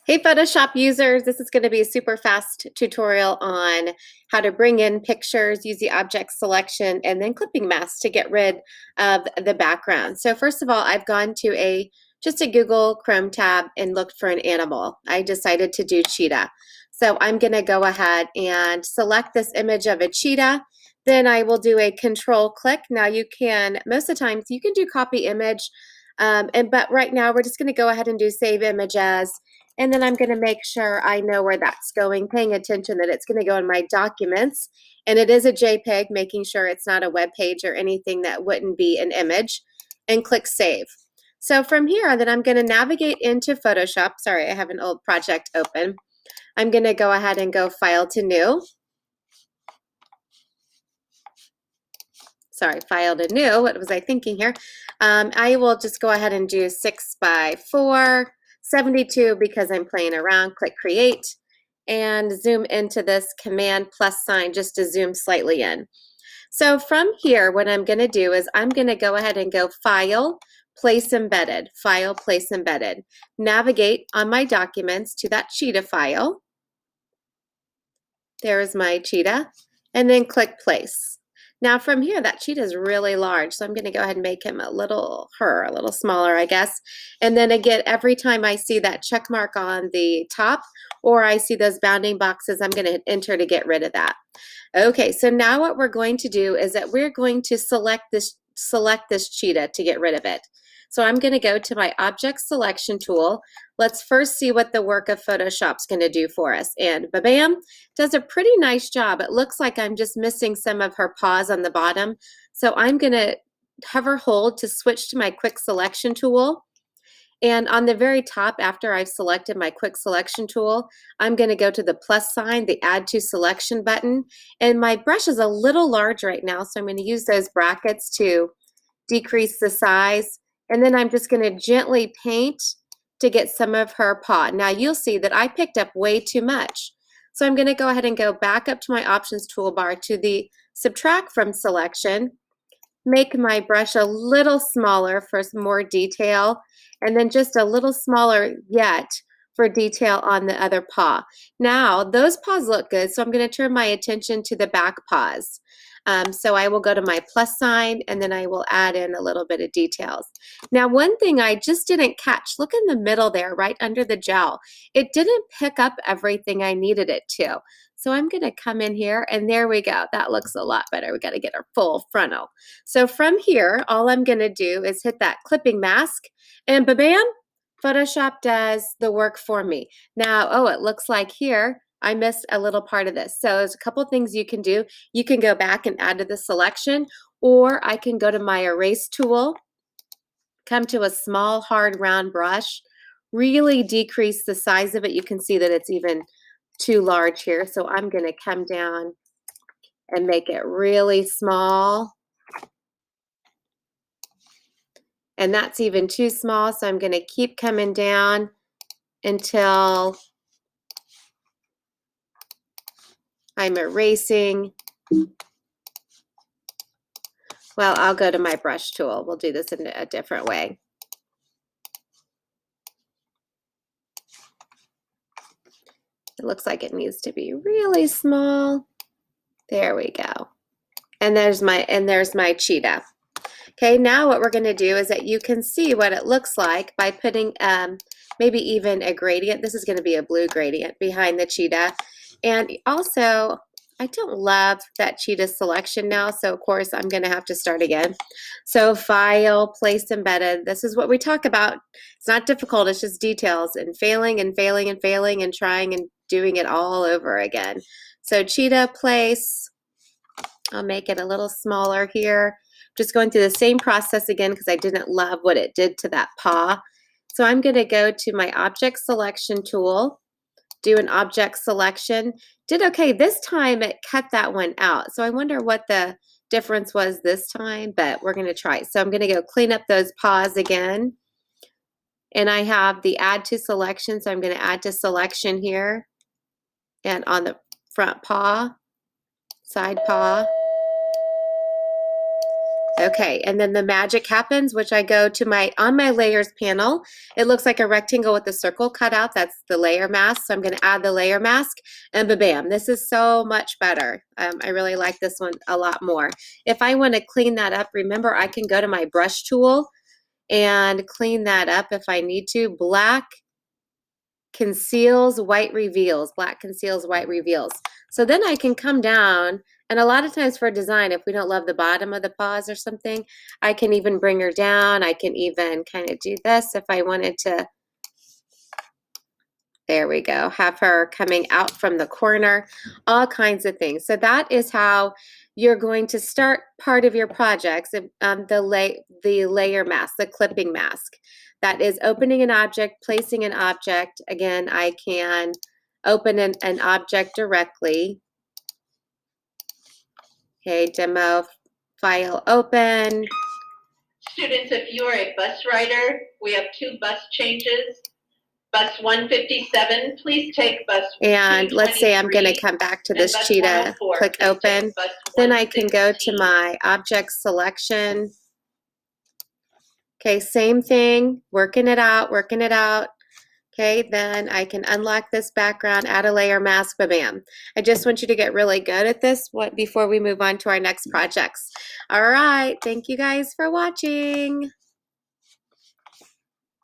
Hey Photoshop users, this is going to be a super fast tutorial on how to bring in pictures, use the object selection, and then clipping mask to get rid of the background. So first of all, I've gone to just a Google Chrome tab and looked for an animal. I decided to do cheetah. So I'm going to go ahead and select this image of a cheetah. Then I will do a control click. Now you can, most of the times you can do copy image, but right now we're just going to go ahead and do save image as. And then I'm going to make sure I know where that's going, paying attention that it's going to go in my documents. And it is a JPEG, making sure it's not a web page or anything that wouldn't be an image. And click Save. So from here, then I'm going to navigate into Photoshop. Sorry, I have an old project open. I'm going to go ahead and go File to New. Sorry, File to New. What was I thinking here? I will just go ahead and do 6 by 4. 72 because I'm playing around. Click Create and zoom into this Command plus sign just to zoom slightly in. So from here, what I'm going to do is I'm going to go ahead and go File, Place Embedded, File, Place Embedded. Navigate on my documents to that cheetah file. There's my cheetah. And then click Place. Now from here, that cheetah is really large, so I'm going to go ahead and make him a little smaller, I guess. And then again, every time I see that check mark on the top or I see those bounding boxes, I'm going to hit enter to get rid of that. Okay, so now what we're going to do is that we're going to select this cheetah to get rid of it. So I'm going to go to my object selection tool. Let's first see what the work of Photoshop's going to do for us. And bam, does a pretty nice job. It looks like I'm just missing some of her paws on the bottom. So I'm going to hover hold to switch to my quick selection tool. And on the very top, after I've selected my quick selection tool, I'm going to go to the plus sign, the add to selection button. And my brush is a little large right now, so I'm going to use those brackets to decrease the size. And then I'm just going to gently paint to get some of her paw. Now you'll see that I picked up way too much. So I'm going to go ahead and go back up to my options toolbar to the subtract from selection, make my brush a little smaller for some more detail, and then just a little smaller yet for detail on the other paw. Now those paws look good, so I'm going to turn my attention to the back paws. So I will go to my plus sign and then I will add in a little bit of details. Now one thing I just didn't catch, look in the middle there right under the jowl. It didn't pick up everything I needed it to. So I'm going to come in here and there we go. That looks a lot better. We got to get our full frontal. So from here, all I'm going to do is hit that clipping mask and bam, Photoshop does the work for me. Now, oh, it looks like here I missed a little part of this. So there's a couple things you can do. You can go back and add to the selection, or I can go to my erase tool, come to a small, hard, round brush, really decrease the size of it. You can see that it's even too large here. So I'm going to come down and make it really small. And that's even too small. So I'm going to keep coming down until I'm erasing. Well, I'll go to my brush tool. We'll do this in a different way. It looks like it needs to be really small. There we go. And there's my cheetah. Okay, now what we're going to do is that you can see what it looks like by putting maybe even a gradient. This is going to be a blue gradient behind the cheetah. And also, I don't love that cheetah selection now, so of course I'm going to have to start again. So File, Place Embedded. This is what we talk about. It's not difficult, it's just details and failing and failing and failing and trying and doing it all over again. So cheetah, place. I'll make it a little smaller here. Just going through the same process again because I didn't love what it did to that paw. So I'm going to go to my object selection tool, do an object selection. Did okay this time, it cut that one out. So I wonder what the difference was this time, but we're going to try it. So I'm going to go clean up those paws again. And I have the add to selection, so I'm going to add to selection here. And on the front paw, side paw. Okay, and then the magic happens, which I go to on my layers panel. It looks like a rectangle with a circle cut out. That's the layer mask. So I'm going to add the layer mask, and bam, this is so much better. I really like this one a lot more. If I want to clean that up, remember I can go to my brush tool and clean that up if I need to. Black conceals, white reveals. Black conceals, white reveals. So then I can come down, and a lot of times for design, if we don't love the bottom of the paws or something, I can even bring her down. I can even kind of do this if I wanted to. There we go. Have her coming out from the corner, all kinds of things. So that is how you're going to start part of your projects, the layer mask, the clipping mask. That is opening an object, placing an object. Again, I can open an object directly. Okay, demo file open. Students, if you are a bus rider, we have 2 bus changes. Bus 157, please take bus 223. And let's say I'm going to come back to this cheetah, click open. Then I can go to my object selection. Okay, same thing, working it out, working it out. Okay, then I can unlock this background, add a layer mask, bam. I just want you to get really good at this before we move on to our next projects. All right, thank you guys for watching.